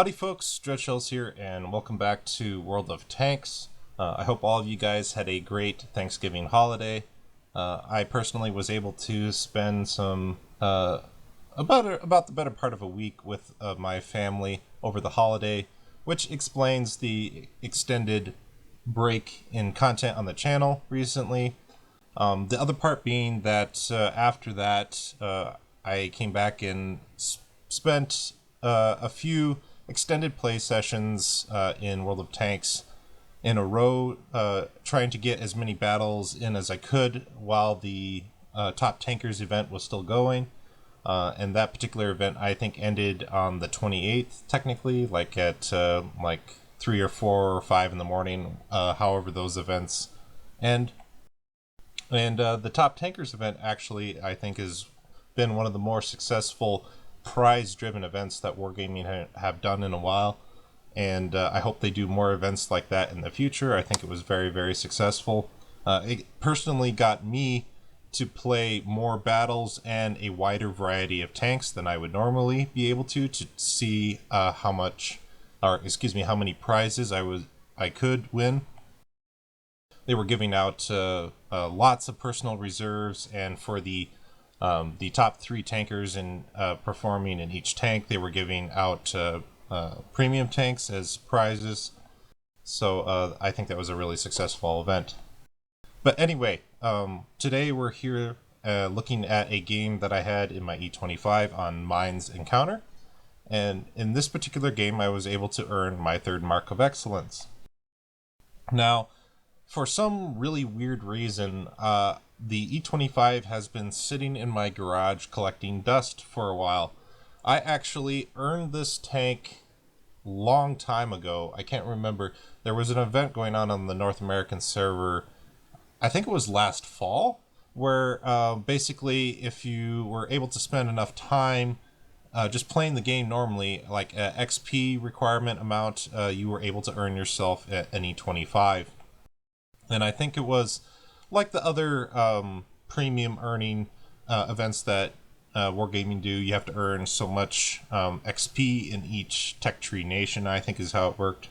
Howdy folks, Dreadshells here, and welcome back to World of Tanks. I hope all of you guys had a great Thanksgiving holiday. I personally was able to spend some about the better part of a week with my family over the holiday, which explains the extended break in content on the channel recently. The other part being that after that, I came back and spent a few extended play sessions in World of Tanks in a row, trying to get as many battles in as I could while the Top Tankers event was still going. And that particular event, I think, ended on the 28th, technically, like at like 3 or 4 or 5 in the morning, however those events end. And the Top Tankers event, actually, I think, has been one of the more successful prize-driven events that Wargaming have done in a while, and I hope they do more events like that in the future. I think it was very, very successful. It personally got me to play more battles and a wider variety of tanks than I would normally be able to see how many prizes I could win. They were giving out lots of personal reserves, and for the top 3 tankers in performing in each tank, they were giving out premium tanks as prizes. So I think that was a really successful event. But anyway, today we're here looking at a game that I had in my E25 on Mines Encounter. And in this particular game, I was able to earn my 3rd Mark of Excellence. Now, for some really weird reason, the E25 has been sitting in my garage collecting dust for a while. I actually earned this tank long time ago. I can't remember. There was an event going on the North American server, I think it was last fall, where basically if you were able to spend enough time just playing the game normally, like XP requirement amount, you were able to earn yourself an E25. And I think it was like the other premium earning events that Wargaming do. You have to earn so much XP in each tech tree nation, I think is how it worked.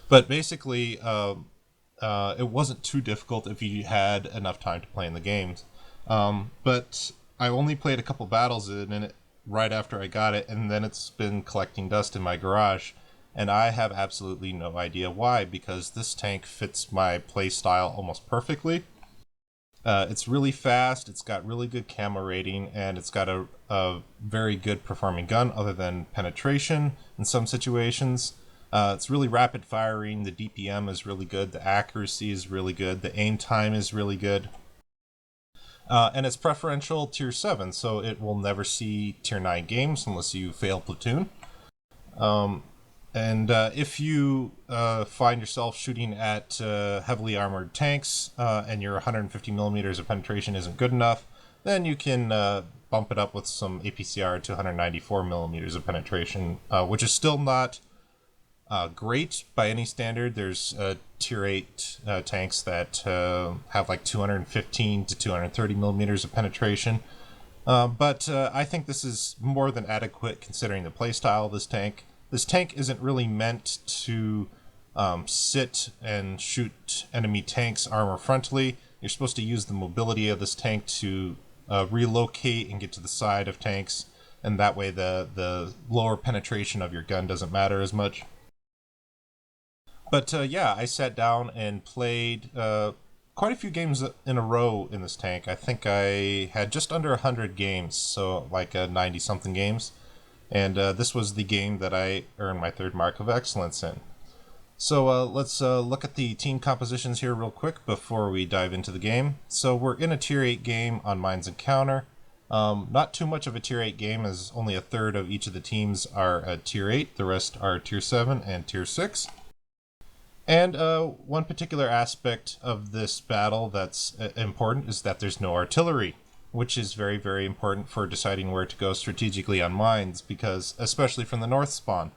But basically, it wasn't too difficult if you had enough time to play in the games. But I only played a couple battles in it right after I got it, and then it's been collecting dust in my garage. And I have absolutely no idea why, because this tank fits my playstyle almost perfectly. It's really fast, it's got really good camo rating, and it's got a very good performing gun other than penetration in some situations. It's really rapid firing, the DPM is really good, the accuracy is really good, the aim time is really good. And it's preferential tier 7, so it will never see tier 9 games unless you fail platoon. And if you find yourself shooting at heavily armored tanks and your 150 millimeters of penetration isn't good enough, then you can bump it up with some APCR to 194 millimeters of penetration, which is still not great by any standard. There's tier 8 tanks that have like 215 to 230 millimeters of penetration. But I think this is more than adequate considering the playstyle of this tank. This tank isn't really meant to sit and shoot enemy tanks armor frontally. You're supposed to use the mobility of this tank to relocate and get to the side of tanks, and that way the lower penetration of your gun doesn't matter as much. But yeah, I sat down and played quite a few games in a row in this tank. I think I had just under 100 games, so like 90-something games. And this was the game that I earned my 3rd Mark of Excellence in. So let's look at the team compositions here real quick before we dive into the game. So we're in a tier 8 game on Mines Encounter. Not too much of a tier 8 game, as only a third of each of the teams are tier 8. The rest are tier 7 and tier 6. And one particular aspect of this battle that's important is that there's no artillery, which is very, very important for deciding where to go strategically on mines, because especially from the north spawn.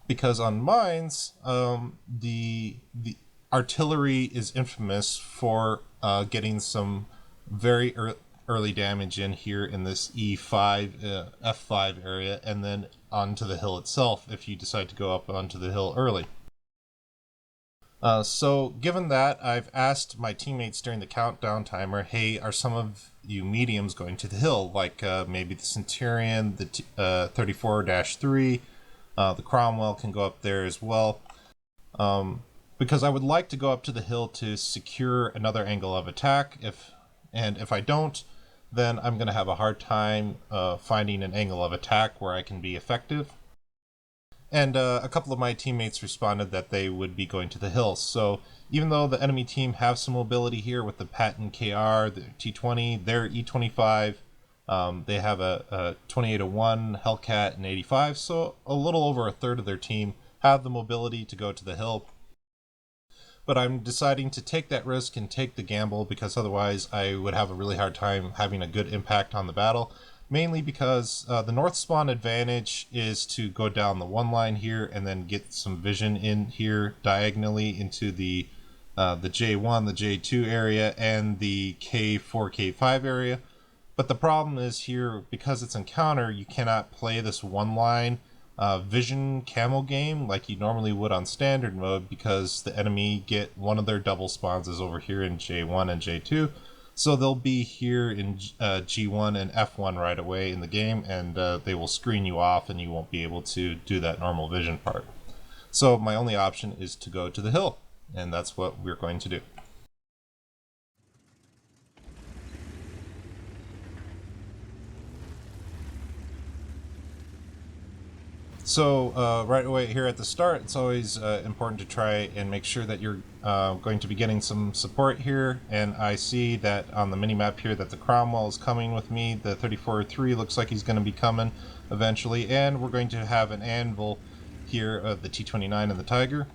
Because on mines, the artillery is infamous for getting some very early damage in here in this E5, F5 area, and then onto the hill itself if you decide to go up onto the hill early. So given that, I've asked my teammates during the countdown timer, hey, are some of you mediums going to the hill? Like maybe the Centurion, the 34-3, the Cromwell can go up there as well. Because I would like to go up to the hill to secure another angle of attack. If I don't, then I'm going to have a hard time finding an angle of attack where I can be effective. And a couple of my teammates responded that they would be going to the hill. So even though the enemy team have some mobility here with the Patton KR, the T20, their E25, they have a 28-1 Hellcat and 85, so a little over a third of their team have the mobility to go to the hill. But I'm deciding to take that risk and take the gamble because otherwise I would have a really hard time having a good impact on the battle. Mainly because the north spawn advantage is to go down the one line here and then get some vision in here diagonally into the J1, the J2 area, and the K4, K5 area. But the problem is here, because it's encounter, you cannot play this one line vision camo game like you normally would on standard mode because the enemy get one of their double spawns is over here in J1 and J2. So they'll be here in G1 and F1 right away in the game, and they will screen you off and you won't be able to do that normal vision part. So my only option is to go to the hill, and that's what we're going to do. So right away here at the start, it's always important to try and make sure that you're going to be getting some support here. And I see that on the mini-map here that the Cromwell is coming with me. The 34-3 looks like he's going to be coming eventually. And we're going to have an anvil here of the T-29 and the Tiger.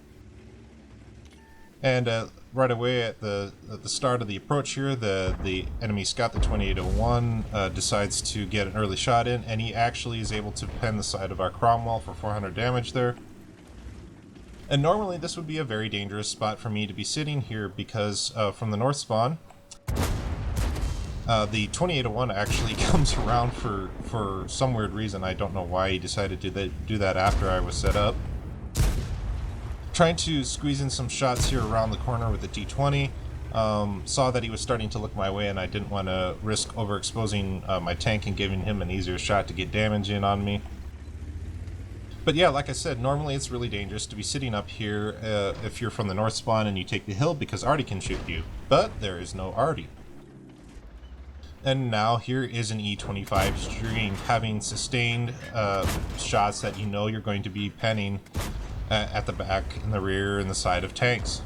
And right away at the start of the approach here, the enemy scout, the 28-1, decides to get an early shot in, and he actually is able to pen the side of our Cromwell for 400 damage there. And normally this would be a very dangerous spot for me to be sitting here because from the north spawn, the 28-1 actually comes around for some weird reason. I don't know why he decided to do that after I was set up. Trying to squeeze in some shots here around the corner with the T20. Saw that he was starting to look my way and I didn't want to risk overexposing my tank and giving him an easier shot to get damage in on me. But yeah, like I said, normally it's really dangerous to be sitting up here if you're from the north spawn and you take the hill because Artie can shoot you. But there is no Artie. And now here is an E25 stream having sustained shots that you know you're going to be penning at the back and the rear and the side of tanks.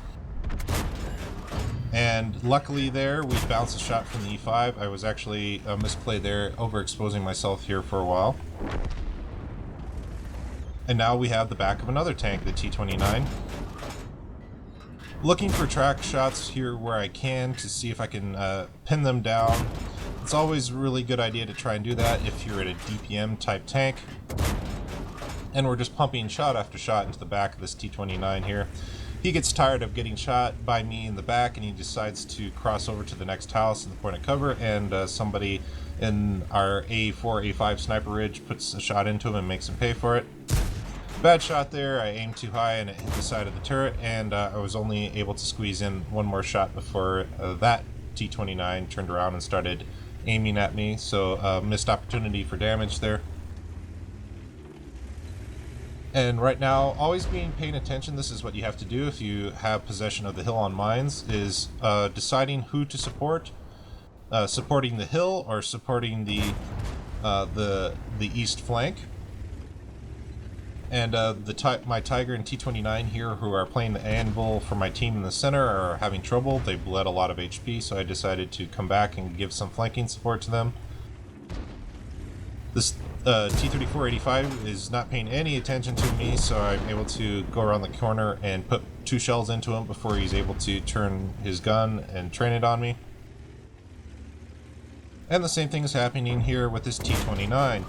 And luckily there, we bounced a shot from the E5. I was actually a misplay there, overexposing myself here for a while. And now we have the back of another tank, the T-29. Looking for track shots here where I can to see if I can pin them down. It's always a really good idea to try and do that if you're at a DPM type tank. And we're just pumping shot after shot into the back of this T-29 here. He gets tired of getting shot by me in the back and he decides to cross over to the next house in the point of cover, and somebody in our A4, A5 sniper ridge puts a shot into him and makes him pay for it. Bad shot there, I aimed too high and it hit the side of the turret, and I was only able to squeeze in one more shot before that T-29 turned around and started aiming at me, so missed opportunity for damage there. And right now, always paying attention, this is what you have to do if you have possession of the hill on mines, is deciding who to support. Supporting the hill or supporting the east flank. And my Tiger and T-29 here, who are playing the anvil for my team in the center, are having trouble. They bled a lot of HP, so I decided to come back and give some flanking support to them. This T-34-85 is not paying any attention to me, so I'm able to go around the corner and put 2 shells into him before he's able to turn his gun and train it on me. And the same thing is happening here with this T-29.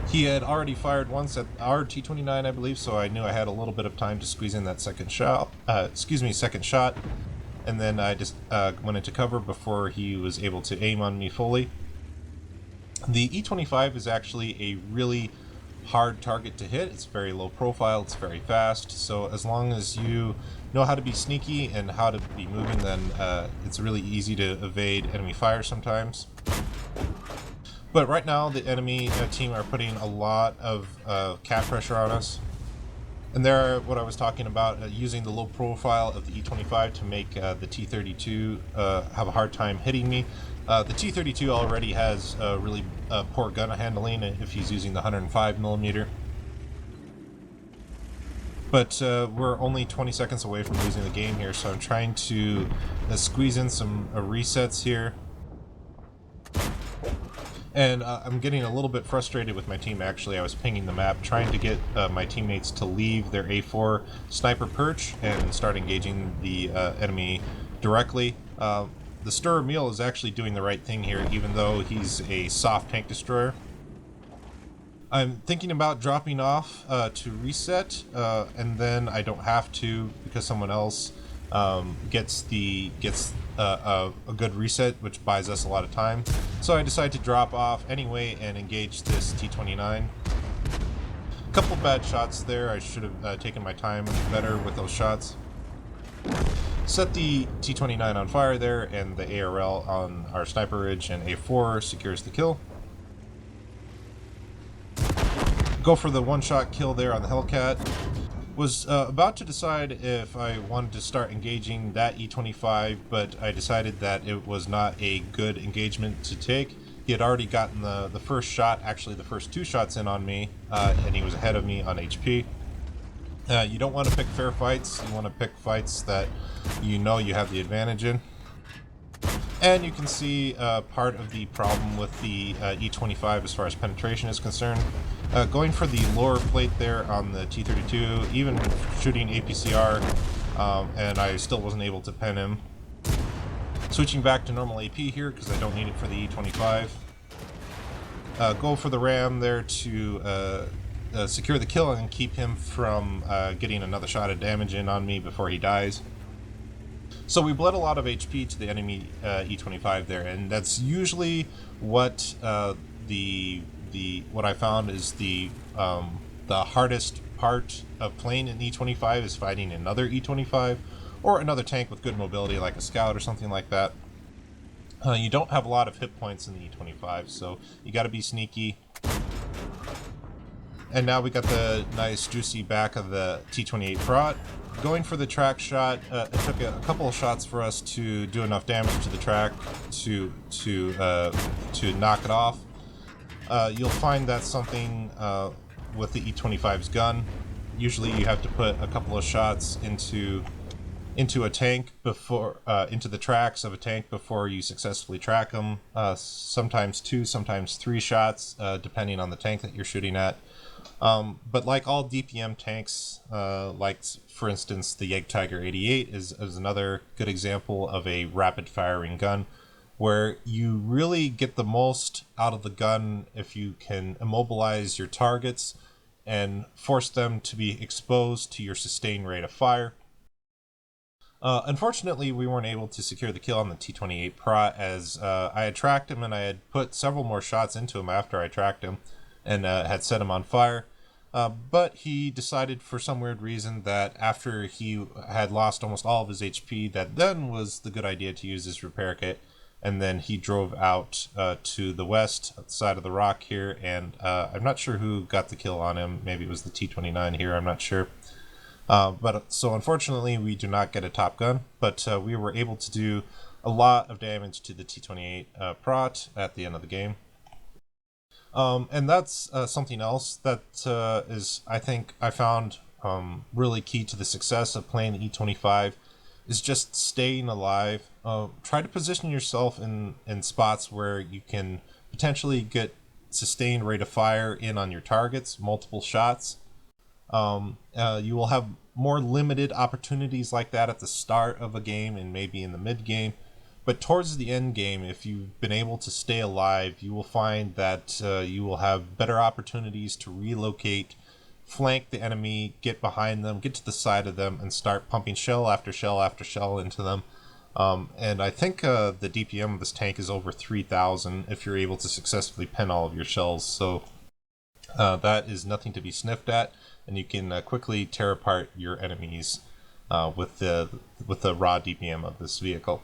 He had already fired once at our T-29, I believe, so I knew I had a little bit of time to squeeze in that second shot. and then I just went into cover before he was able to aim on me fully. The E25 is actually a really hard target to hit. It's very low profile, it's very fast, so as long as you know how to be sneaky and how to be moving, then it's really easy to evade enemy fire sometimes. But right now the enemy team are putting a lot of cap pressure on us. And there, what I was talking about, using the low profile of the E25 to make the T-32 have a hard time hitting me. The T-32 already has really poor gun handling if he's using the 105mm. But we're only 20 seconds away from losing the game here, so I'm trying to squeeze in some resets here. And I'm getting a little bit frustrated with my team, actually. I was pinging the map, trying to get my teammates to leave their A4 sniper perch and start engaging the enemy directly. The Stir Meal is actually doing the right thing here, even though he's a soft tank destroyer. I'm thinking about dropping off to reset, and then I don't have to because someone else gets a good reset, which buys us a lot of time. So I decide to drop off anyway and engage this T-29. A couple bad shots there. I should have taken my time better with those shots. Set the T-29 on fire there, and the ARL on our sniper ridge and A4 secures the kill. Go for the one-shot kill there on the Hellcat. Was about to decide if I wanted to start engaging that E-25, but I decided that it was not a good engagement to take. He had already gotten the first shot, actually the first two shots in on me, and he was ahead of me on HP. You don't want to pick fair fights. You want to pick fights that you know you have the advantage in. And you can see part of the problem with the E-25 as far as penetration is concerned. Going for the lower plate there on the T-32, even shooting APCR, and I still wasn't able to pen him. Switching back to normal AP here because I don't need it for the E-25. Go for the ram there to secure the kill and keep him from getting another shot of damage in on me before he dies. So we bled a lot of HP to the enemy E-25 there, and that's usually what what I found is the hardest part of playing an E-25 is fighting another E-25 or another tank with good mobility like a scout or something like that. You don't have a lot of hit points in the E-25, so you got to be sneaky. And now we got the nice juicy back of the T-28 Prot. Going for the track shot, it took a couple of shots for us to do enough damage to the track to knock it off. You'll find that's something with the E-25's gun. Usually you have to put a couple of shots into a tank before into the tracks of a tank before you successfully track them. Sometimes 2, sometimes 3 shots, depending on the tank that you're shooting at. But like all DPM tanks, like for instance the Tiger 88 is another good example of a rapid firing gun, where you really get the most out of the gun if you can immobilize your targets and force them to be exposed to your sustained rate of fire. Unfortunately, we weren't able to secure the kill on the T-28 Prot as I had tracked him and I had put several more shots into him after I tracked him and had set him on fire. But he decided for some weird reason that after he had lost almost all of his HP, that then was the good idea to use his repair kit. And then he drove out to the west side of the rock here, and I'm not sure who got the kill on him. Maybe it was the T-29 here, I'm not sure. So unfortunately we do not get a top gun, but we were able to do a lot of damage to the T-28 Prot at the end of the game. And that's something else that is, I think, I found really key to the success of playing the E-25 is just staying alive. Try to position yourself in spots where you can potentially get sustained rate of fire in on your targets, multiple shots. You will have more limited opportunities like that at the start of a game and maybe in the mid game. But towards the end game, if you've been able to stay alive, you will find that you will have better opportunities to relocate, flank the enemy, get behind them, get to the side of them, and start pumping shell after shell after shell into them. And I think the DPM of this tank is over 3,000 if you're able to successfully pin all of your shells. So that is nothing to be sniffed at, and you can quickly tear apart your enemies with the raw DPM of this vehicle.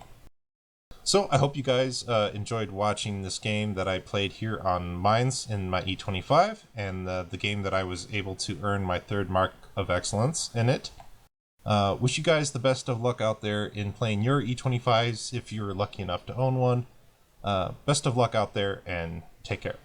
So I hope you guys enjoyed watching this game that I played here on Mines in my E25, and the game that I was able to earn my 3rd mark of excellence in it. Wish you guys the best of luck out there in playing your E25s if you're lucky enough to own one. Best of luck out there, and take care.